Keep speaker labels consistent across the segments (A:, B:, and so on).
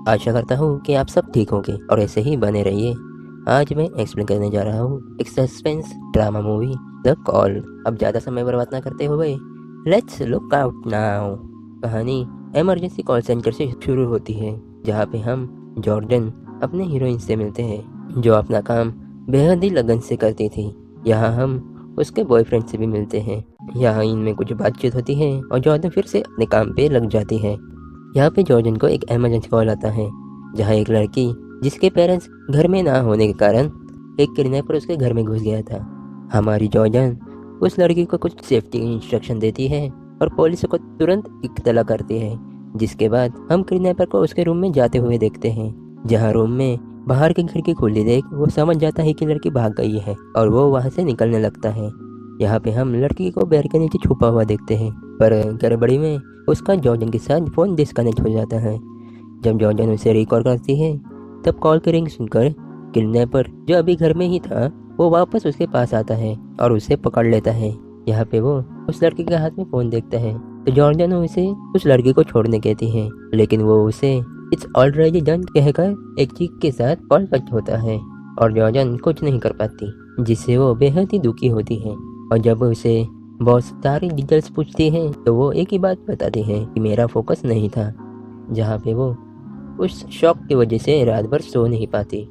A: आशा करता हूँ कि आप सब ठीक होंगे और ऐसे ही बने रहिए। आज मैं एक्सप्लेन करने जा रहा हूँ एक suspense drama movie the call. अब ज़्यादा समय बर्बाद ना करते हुए लेट्स लुक आउट नाउ। कहानी इमरजेंसी कॉल सेंटर से शुरू होती है, जहाँ पे हम जॉर्डन अपने हीरोइन से मिलते हैं जो अपना काम बेहद ही लगन से करती थी। यहाँ हम उसके बॉयफ्रेंड से भी मिलते हैं। यहाँ इनमें कुछ बातचीत होती है और जॉर्डन फिर से अपने काम पे लग जाती है। यहाँ पे जॉर्जन को एक इमरजेंसी कॉल आता है, जहाँ एक लड़की जिसके पेरेंट्स घर में ना होने के कारण एक किडनैपर उसके घर में घुस गया था। हमारी जॉर्जन उस लड़की को कुछ सेफ्टी इंस्ट्रक्शन देती है और पुलिस को तुरंत इत्तला करती है। जिसके बाद हम किडनैपर को उसके रूम में जाते हुए देखते हैं, जहाँ रूम में बाहर की खिड़की खुली देख वो समझ जाता है कि लड़की भाग गई है और वो वहाँ से निकलने लगता है। यहाँ पे हम लड़की को बेड के नीचे छुपा हुआ देखते हैं, पर गड़बड़ी में उसका जॉर्जन के साथ फोन डिस्कनेक्ट हो जाता है। जब जॉर्जन उसे रिकॉल करती है, तब कॉल की रिंग सुनकर किडनैपर जो अभी घर में ही था वो वापस उसके पास आता है और उसे पकड़ लेता है। यहाँ पे वो उस लड़की के हाथ में फोन देखता है तो जॉर्जन उसे उस लड़की को छोड़ने कहती है, लेकिन वो उसे इट्स ऑलरेडी डन कहकर एक चीख के साथ कॉल कट होता है और जॉर्जन कुछ नहीं कर पाती, जिससे वो बेहद ही दुखी होती है। और जब उसे बॉस सारी डिटेल्स पूछती है तो वो एक ही बात बताती है कि मेरा फोकस नहीं था। जहाँ पे वो उस शॉक की वजह से रात भर सो नहीं पाती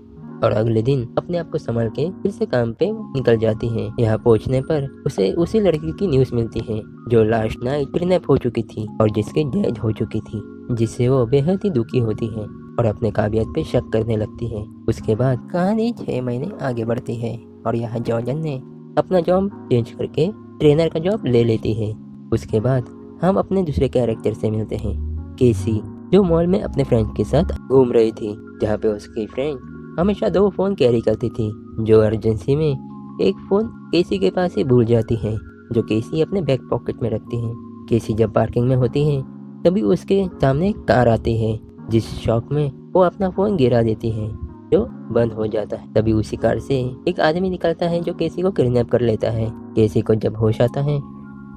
A: और अगले दिन अपने आप को संभाल के फिर से काम पे निकल जाती है। यहाँ पहुँचने पर उसे उसी लड़की की न्यूज़ मिलती है जो लास्ट नाइट किडनैप हो चुकी थी और जिसकी डेथ हो चुकी थी, जिससे वो बेहद ही दुखी होती है और अपने काबिलियत पे शक करने लगती है। उसके बाद कहानी 6 महीने आगे बढ़ती है और यहाँ जॉर्जन ने अपना जॉब चेंज करके ट्रेनर का जॉब ले लेती है। उसके बाद हम अपने दूसरे कैरेक्टर से मिलते हैं, केसी, जो मॉल में अपने फ्रेंड के साथ घूम रही थी, जहाँ पे उसकी फ्रेंड हमेशा 2 फोन कैरी करती थी, जो इमरजेंसी में एक फोन केसी के पास ही भूल जाती है, जो केसी अपने बैक पॉकेट में रखती है। केसी जब पार्किंग में होती है तभी उसके सामने एक कार आती है, जिस शॉक में वो अपना फोन गिरा देती है जो बंद हो जाता है। तभी उसी कार से एक आदमी निकलता है जो केसी को किडनैप कर लेता है। केसी को जब होश आता है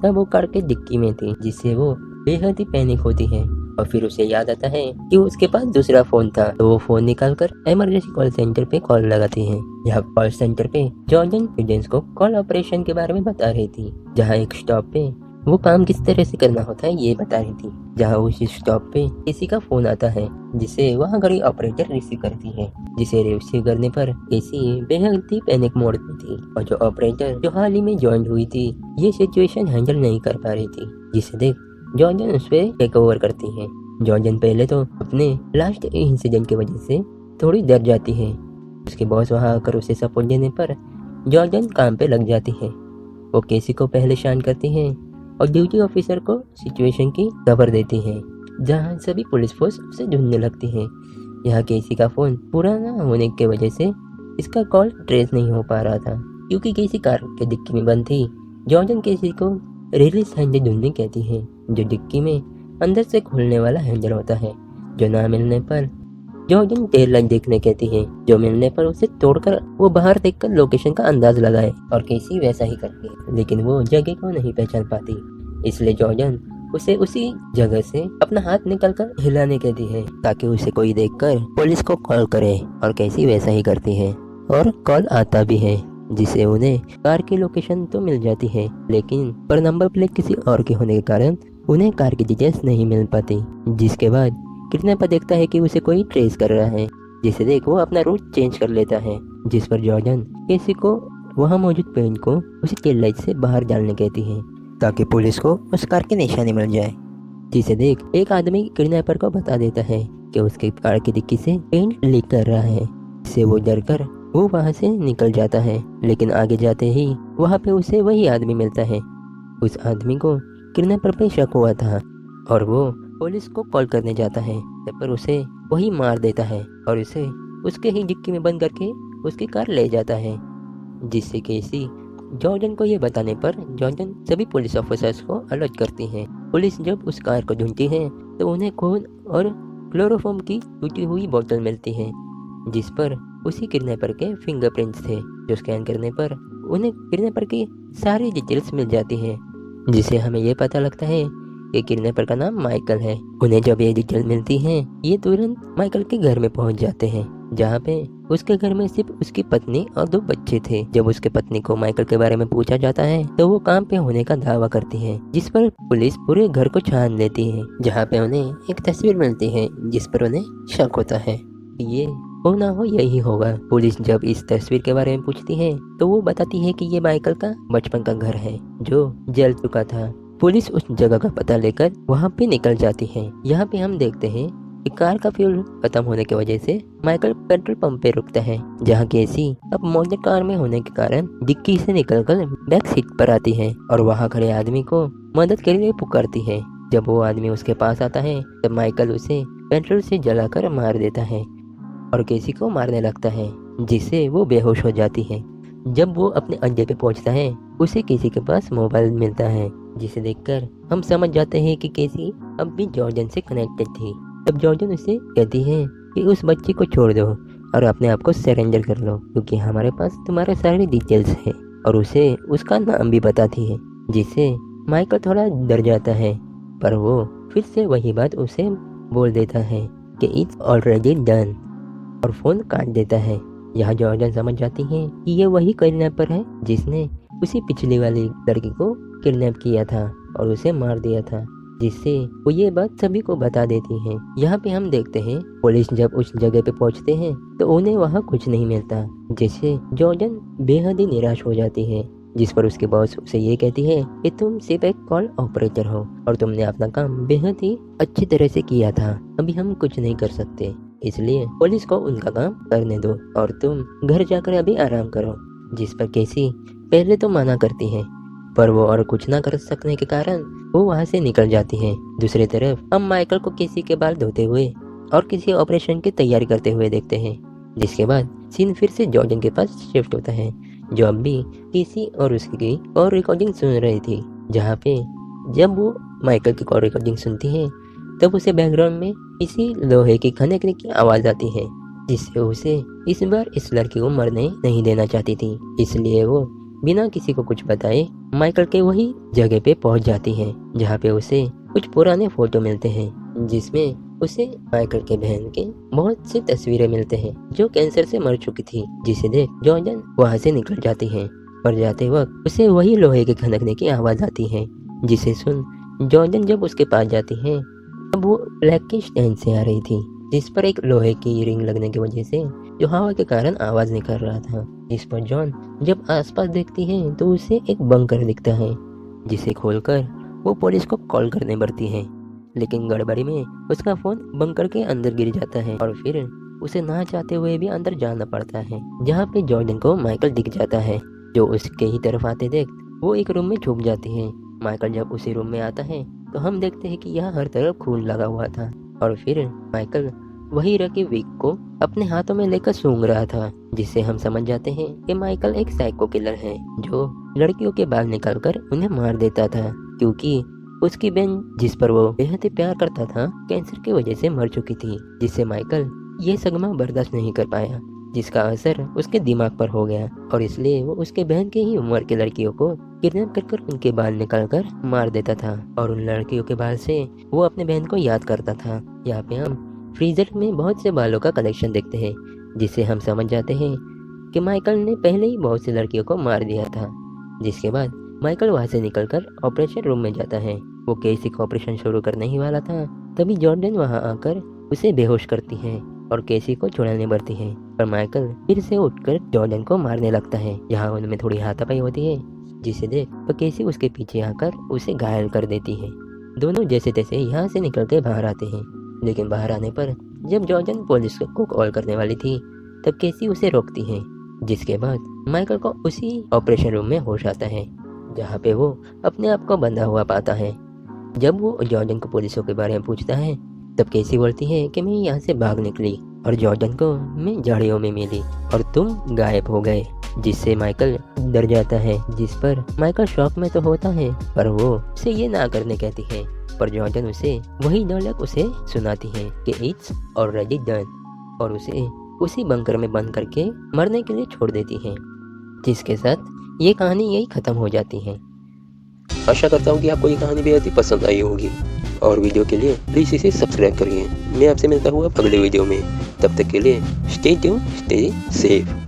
A: तब वो कार के डिक्की में थी, जिससे वो बेहद ही पैनिक होती है और फिर उसे याद आता है कि उसके पास दूसरा फोन था, तो वो फोन निकालकर इमरजेंसी कॉल सेंटर पे कॉल लगाती है। यहाँ कॉल सेंटर पे जॉर्जन एजेंट्स को कॉल ऑपरेशन के बारे में बता रही थी, जहाँ एक स्टॉप पे वो काम किस तरह से करना होता है ये बता रही थी। जहाँ उस स्टॉप पे किसी का फोन आता है जिसे वहाँ गाड़ी ऑपरेटर रिसीव करती है, जिसे रिसीव करने पर केसी बेहद ही पैनिक मोड में थी और जो ऑपरेटर जो हाल ही में ज्वाइन हुई थी ये सिचुएशन हैंडल नहीं कर पा रही थी, जिसे देख जॉर्जन उस पर टेक ओवर करती है। जॉर्जन पहले तो अपने लास्ट इंसिडेंट की वजह से थोड़ी डर जाती है। उसके बॉस वहाँ आकर उसे सपोर्ट देने पर जॉर्जन काम पे लग जाती है। वो केसी को पहले शांत करती है और ड्यूटी ऑफिसर को सिचुएशन की खबर देती है, जहाँ सभी पुलिस फोर्स उसे ढूंढने लगती है। यहाँ केसी का फोन पुराना होने की वजह से इसका कॉल ट्रेस नहीं हो पा रहा था, क्योंकि केसी कार के डिक्की में बंद थी। जॉर्जन केसी को रिलीज हैंडल ढूंढने कहती है, जो डिक्की में अंदर से खुलने वाला हैंडल होता है, जो ना मिलने पर जॉर्जन टेल लाइट देखने कहती है, जो मिलने पर उसे तोड़कर वो बाहर देखकर लोकेशन का अंदाज लगाए और केसी वैसा ही करती है, लेकिन वो जगह को नहीं पहचान पाती। इसलिए जॉर्जन उसे उसी जगह से अपना हाथ निकालकर हिलाने कहती है ताकि उसे कोई देखकर पुलिस को कॉल करे, और केसी वैसा ही करती है और कॉल आता भी है, जिसे उन्हें कार की लोकेशन तो मिल जाती है, लेकिन पर नंबर प्लेट किसी और की होने के कारण उन्हें कार की डिटेल्स नहीं मिल पाती। जिसके बाद किडनैपर देखता है कि उसे कोई ट्रेस कर रहा है, जिसे देख वो अपना रूट चेंज कर लेता है, जिस पर जॉर्जन केसी को वहाँ मौजूद पेन को उसी टेल लाइट से बाहर डालने कहती है ताकि पुलिस को उस कार की निशानी मिल जाए। जिसे देख एक आदमी किडनैपर को बता देता है कि उसके कार की डिक्की से पेंट लीक कर रहा है, जिससे वो डर कर वो वहाँ से निकल जाता है। लेकिन आगे जाते ही वहाँ पे उसे वही आदमी मिलता है। उस आदमी को किडनैपर पे शक हुआ था और वो पुलिस को कॉल करने जाता है, पर उसे वही मार देता है और उसे उसके ही डिक्की में बंद करके उसकी कार ले जाता है। जिससे केसी जॉर्जन को ये बताने पर जॉर्जन सभी पुलिस ऑफिसर्स को अलर्ट करती है। पुलिस जब उस कार को ढूंढती है तो उन्हें खून और क्लोरोफॉर्म की टूटी हुई बोतल मिलती है, जिस पर उसी किडनैपर के फिंगरप्रिंट्स थे, जो स्कैन करने पर उन्हें किडनैपर की सारी डिटेल्स मिल जाती है, जिससे हमें ये पता लगता है कि किडनैपर का नाम माइकल है। उन्हें जब ये डिटेल मिलती है ये तुरंत माइकल के घर में पहुंच जाते हैं, जहाँ पे उसके घर में सिर्फ उसकी पत्नी और 2 बच्चे थे। जब उसके पत्नी को माइकल के बारे में पूछा जाता है तो वो काम पे होने का दावा करती है, जिस पर पुलिस पूरे घर को छान लेती है, जहाँ पे उन्हें एक तस्वीर मिलती है जिस पर उन्हें शक होता है ये हो ना हो यही होगा। पुलिस जब इस तस्वीर के बारे में पूछती है तो वो बताती है कि ये माइकल का बचपन का घर है जो जल चुका था। पुलिस उस जगह का पता लेकर वहाँ पे निकल जाती है। यहाँ पे हम देखते हैं कि कार का फ्यूल खत्म होने की वजह से माइकल पेट्रोल पंप पे रुकता है, जहाँ केसी अब मॉडल कार में होने के कारण डिक्की से निकलकर बैक सीट पर आती है और वहाँ खड़े आदमी को मदद के लिए पुकारती है। जब वो आदमी उसके पास आता है तब माइकल उसे पेट्रोल से जलाकर मार देता है और केसी को मारने लगता है, जिससे वो बेहोश हो जाती है। जब वो अपने अड्डे पे पहुंचता है उसे केसी के पास मोबाइल मिलता है, जिसे देखकर हम समझ जाते हैं कि केसी अब भी जॉर्डन से कनेक्टेड थी। तब जॉर्डन उसे कहती है कि उस बच्चे को छोड़ दो और अपने आप को सरेंडर कर लो, क्योंकि हमारे पास तुम्हारे सारे डिटेल्स है, और उसे उसका नाम भी बताती है, जिससे माइकल थोड़ा डर जाता है। पर वो फिर से वही बात उसे बोल देता है कि इट्स ऑलरेडी डन और फोन काट देता है। यहाँ जॉर्डन समझ जाती है कि ये वही किडनैपर है जिसने उसी पिछली वाली लड़की को किडनैप किया था और उसे मार दिया था, जिससे वो ये बात सभी को बता देती है। यहाँ पे हम देखते हैं पुलिस जब उस जगह पे पहुँचते हैं तो उन्हें वहाँ कुछ नहीं मिलता, जिससे जॉर्डन बेहद ही निराश हो जाती है, जिस पर उसके बॉस उसे ये कहती है कि तुम सिर्फ एक कॉल ऑपरेटर हो और तुमने अपना काम बेहद ही अच्छी तरह से किया था, अभी हम कुछ नहीं कर सकते, इसलिए पुलिस को उनका काम करने दो और तुम घर जाकर अभी आराम करो। जिस पर केसी पहले तो मना करती है, पर वो और कुछ ना कर सकने के कारण वो वहाँ से निकल जाती है। दूसरी तरफ हम माइकल को केसी के बाल धोते हुए और किसी ऑपरेशन की तैयारी करते हुए देखते हैं, जिसके बाद सीन फिर से जॉर्डन के पास शिफ्ट होता है, जो अब भी केसी और उसकी कॉल रिकॉर्डिंग सुन रही थी। जहाँ पे जब वो माइकल की कॉल रिकॉर्डिंग सुनती है तब उसे बैकग्राउंड में किसी लोहे की खनकने की आवाज आती है, जिससे उसे इस बार इस लड़की को मरने नहीं देना चाहती थी, इसलिए वो बिना किसी को कुछ बताए माइकल के वही जगह पे पहुंच जाती है, जहाँ पे उसे कुछ पुराने फोटो मिलते हैं, जिसमें उसे माइकल के बहन के बहुत सी तस्वीरें मिलते हैं जो कैंसर से मर चुकी थी, जिसे देख जॉर्डन वहाँ से निकल जाती है। पर जाते वक्त उसे वही लोहे के खनकने की आवाज आती है, जिसे सुन जॉर्डन जब उसके पास जाती है अब वो ब्लैक की स्टैंड से आ रही थी, जिस पर एक लोहे की रिंग लगने की वजह से जो हवा के कारण आवाज निकल रहा था। इस पर जॉन जब आसपास देखती है तो उसे एक बंकर दिखता है, जिसे खोलकर वो पुलिस को कॉल करने बढ़ती है, लेकिन गड़बड़ी में उसका फोन बंकर के अंदर गिर जाता है और फिर उसे ना चाहते हुए भी अंदर जाना पड़ता है, जहाँ पे जॉर्डन को माइकल दिख जाता है, जो उसके ही तरफ आते देख वो एक रूम में छुप जाती है। माइकल जब उसी रूम में आता है तो हम देखते हैं कि यहाँ हर तरफ खून लगा हुआ था और फिर माइकल वही रखी विक को अपने हाथों में लेकर सूंघ रहा था, जिससे हम समझ जाते हैं कि माइकल एक साइको किलर है जो लड़कियों के बाल निकालकर उन्हें मार देता था, क्योंकि उसकी बहन जिस पर वो बेहद ही प्यार करता था कैंसर की वजह से मर चुकी थी, जिससे माइकल ये सदमा बर्दाश्त नहीं कर पाया, जिसका असर उसके दिमाग पर हो गया और इसलिए वो उसके बहन के ही उम्र की लड़कियों को किडनैप कर उनके बाल निकालकर मार देता था और उन लड़कियों के बाल से वो अपने बहन को याद करता था। यहाँ पे हम फ्रीजर में बहुत से बालों का कलेक्शन देखते हैं, जिससे हम समझ जाते हैं कि माइकल ने पहले ही बहुत सी लड़कियों को मार दिया था। जिसके बाद माइकल वहाँ से निकलकर ऑपरेशन रूम में जाता है। वो केसी का ऑपरेशन शुरू करने ही वाला था, तभी जॉर्डन वहाँ आकर उसे बेहोश करती है और केसी को छुड़ाने बढ़ती है, पर माइकल फिर से उठकर जॉर्डन को मारने लगता है। यहाँ उनमें थोड़ी हाथापाई होती है, जिसे देख तो केसी उसके पीछे आकर उसे घायल कर देती है। दोनों जैसे तैसे यहाँ से निकल के बाहर आते हैं, लेकिन बाहर आने पर जब जॉर्डन पुलिस को कॉल करने वाली थी तब केसी उसे रोकती है, जिसके बाद माइकल को उसी ऑपरेशन रूम में होश आता है, जहाँ पे वो अपने आप को बंधा हुआ पाता है। जब वो जॉर्डन को पुलिसों के बारे में पूछता है तब केसी बोलती है कि मैं यहाँ से भाग निकली और जॉर्डन को मैं झाड़ियों में मिली और तुम गायब हो गए, जिससे माइकल डर जाता है। जिस पर माइकल शॉक में तो होता है, पर वो उसे ये ना करने कहती है, पर जॉर्डन उसे वही डायलॉग उसे सुनाती है कि इट्स ऑलरेडी डन और उसे उसी बंकर में बंद करके मरने के लिए छोड़ देती है, जिसके साथ ये कहानी यही खत्म हो जाती है।
B: आशा करता हूँ कि आपको ये कहानी बेहद ही पसंद आई होगी और वीडियो के लिए प्लीज़ इसे सब्सक्राइब करिए। मैं आपसे मिलता हूँ अगले वीडियो में, तब तक के लिए स्टे ट्यून्ड, स्टे सेफ।